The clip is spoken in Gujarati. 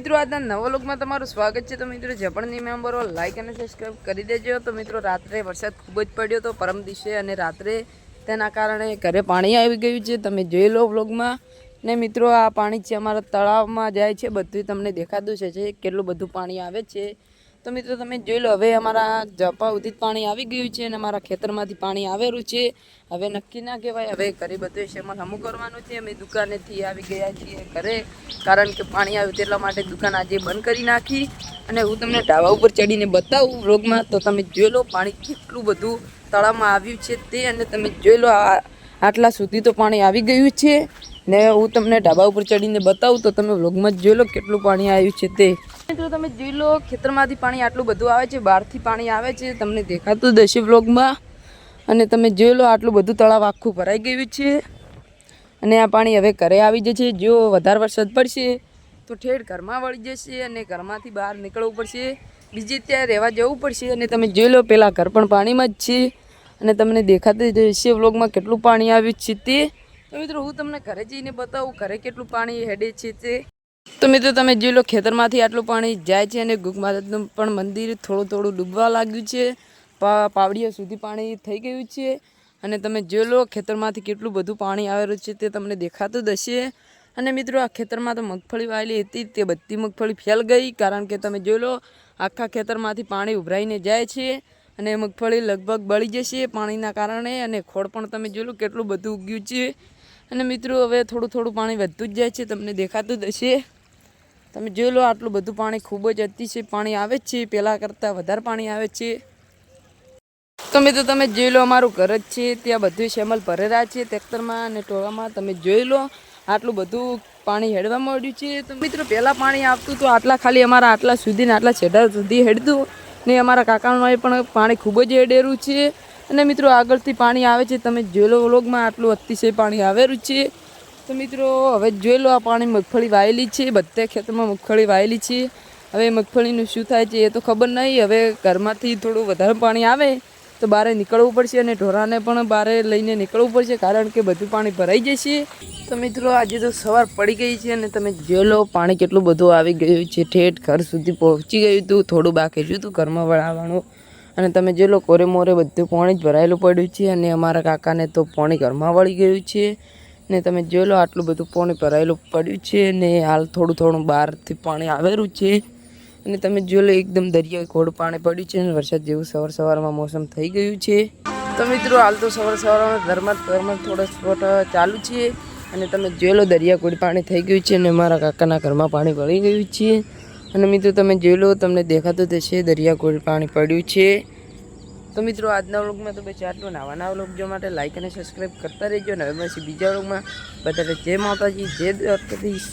મિત્રો આજના નવા વ્લોગમાં તમારું સ્વાગત છે। તો મિત્રો જે પણ મેમ્બરો લાઈક અને સબસ્ક્રાઈબ કરી દેજો। તો મિત્રો રાત્રે વરસાદ ખૂબ જ પડ્યો તો પરમ દિવસે અને રાત્રે તેના કારણે ઘરે પાણી આવી ગયું છે, તમે જોઈ લો વ્લોગમાં। ને મિત્રો આ પાણી છે અમારા તળાવમાં જાય છે, બધું તમને દેખાતું છે કેટલું બધું પાણી આવે છે। તો મિત્રો તમે જોઈ લો, હવે અમારા ઝાપા સુધી પાણી આવી ગયું છે અને અમારા ખેતરમાંથી પાણી આવેલું છે। હવે નક્કી ના કહેવાય, હવે ઘરે બધું શેમાં હમું કરવાનું છે। અમે દુકાનેથી આવી ગયા છીએ ઘરે, કારણ કે પાણી આવ્યું તેટલા માટે દુકાન આજે બંધ કરી નાખી। અને હું તમને ઢાબા ઉપર ચડીને બતાવું વ્લોગમાં, તો તમે જોઈ લો પાણી કેટલું બધું તળાવમાં આવ્યું છે તે, અને તમે જોઈ લો આટલા સુધી તો પાણી આવી ગયું છે ને હું તમને ઢાબા ઉપર ચડીને બતાવું તો તમે વ્લોગમાં જોઈ લો કેટલું પાણી આવ્યું છે તે। મિત્રો તમે જોઈ લો ખેતરમાંથી પાણી આટલું બધું આવે છે, બહારથી પાણી આવે છે, તમને દેખાતું જ હશે વ્લોગમાં। અને તમે જોઈ લો આટલું બધું તળાવ આખું ભરાઈ ગયું છે અને આ પાણી હવે ઘરે આવી જશે। જો વધારે વરસાદ પડશે તો ઠેઠ ઘરમાં વળી જશે અને ઘરમાંથી બહાર નીકળવું પડશે, બીજે ત્યાં રહેવા જવું પડશે। અને તમે જોઈ લો પેલા ઘર પણ પાણીમાં જ છે અને તમને દેખાતું જ હશે વ્લોગમાં કેટલું પાણી આવ્યું છે તે। તો મિત્રો હું તમને ઘરે જઈને બતાવું ઘરે કેટલું પાણી હેડે છે તે। તો મિત્રો તમે જોઈ લો ખેતરમાંથી આટલું પાણી જાય છે અને ગુગ મહારાજનું પણ મંદિર થોડું થોડું ડૂબવા લાગ્યું છે, પાવડીઓ સુધી પાણી થઈ ગયું છે। અને તમે જોઈ લો ખેતરમાંથી કેટલું બધું પાણી આવેલું છે તે તમને દેખાતું જ હશે। અને મિત્રો આ ખેતરમાં તો મગફળી વાવેલી હતી તે બધી મગફળી ફેલ ગઈ, કારણ કે તમે જોઈ લો આખા ખેતરમાંથી પાણી ઉભરાઈને જાય છે અને મગફળી લગભગ બળી જશે પાણીના કારણે। અને ખોળ પણ તમે જોઈ લો કેટલું બધું ઉગ્યું છે। અને મિત્રો હવે થોડું થોડું પાણી વધતું જ જાય છે, તમને દેખાતું જ હશે। તમે જોઈ લો આટલું બધું પાણી ખૂબ જ અતિશય પાણી આવે છે, પહેલાં કરતાં વધારે પાણી આવે છે। તો મિત્રો તમે જોઈ લો અમારું ઘર જ છે, ત્યાં બધું શેમલ ભરેલા છે ટ્રેક્ટરમાં અને ટોળામાં। તમે જોઈ લો આટલું બધું પાણી હેડવા માંડ્યું છે। તો મિત્રો પહેલાં પાણી આવતું તો આટલા ખાલી અમારા આટલા સુધી ને આટલા છેડા સુધી હેડતું ને અમારા કાકાનું પણ પાણી ખૂબ જ હેડેરું છે। અને મિત્રો આગળથી પાણી આવે છે, તમે જોઈ લો વ્લોગમાં આટલું અતિશય પાણી આવેલું છે। તો મિત્રો હવે જોઈ લો આ પાણી મગફળી વાયેલી છે, બધા ખેતરમાં મગફળી વાયેલી છે। હવે મગફળીનું શું થાય છે એ તો ખબર નહીં, હવે ઘરમાંથી થોડું વધારે પાણી આવે તો બહાર નીકળવું પડશે અને ઢોરાને પણ બહાર લઈને નીકળવું પડશે, કારણ કે બધું પાણી ભરાઈ જશે। તો મિત્રો આજે તો સવાર પડી ગઈ છે અને તમે જોઈ લો પાણી કેટલું બધું આવી ગયું છે, ઠેઠ ઘર સુધી પહોંચી ગયું હતું, થોડું બાકી રહ્યું હતું ઘરમાં વળાવવાનું। અને તમે જોઈ લો કોરે મોરે બધું પાણી જ ભરાયેલું પડ્યું છે અને અમારા કાકાને તો પાણી ઘરમાં વળી ગયું છે। ને તમે જોઈ લો આટલું બધું પાણી ભરાયેલું પડ્યું છે ને હાલ થોડું થોડું બહારથી પાણી આવેલું છે। અને તમે જોઈ લો એકદમ દરિયાઈ ઘોડું પાણી પડ્યું છે અને વરસાદ જેવું સવારમાં મોસમ થઈ ગયું છે। તો મિત્રો હાલ તો સવારમાં ઘરમાં થોડા સ્પોટ ચાલુ છે અને તમે જોઈ લો દરિયા ઘોડું પાણી થઈ ગયું છે અને મારા કાકાના ઘરમાં પાણી ભળી ગયું છે। અને મિત્રો તમે જોઈ લો તમને દેખાતું થશે દરિયા ઘોડું પાણી પડ્યું છે। તો મિત્રો આજના વ્લોગમાં તો બસ આટલું। નવા વ્લોગ જોવા માટે લાઈક અને સબસ્ક્રાઈબ કરતા રહેજો। અને હવે પછી બીજા વ્લોગમાં બધા જય માતાજી, જય દ્વારકાધીશ।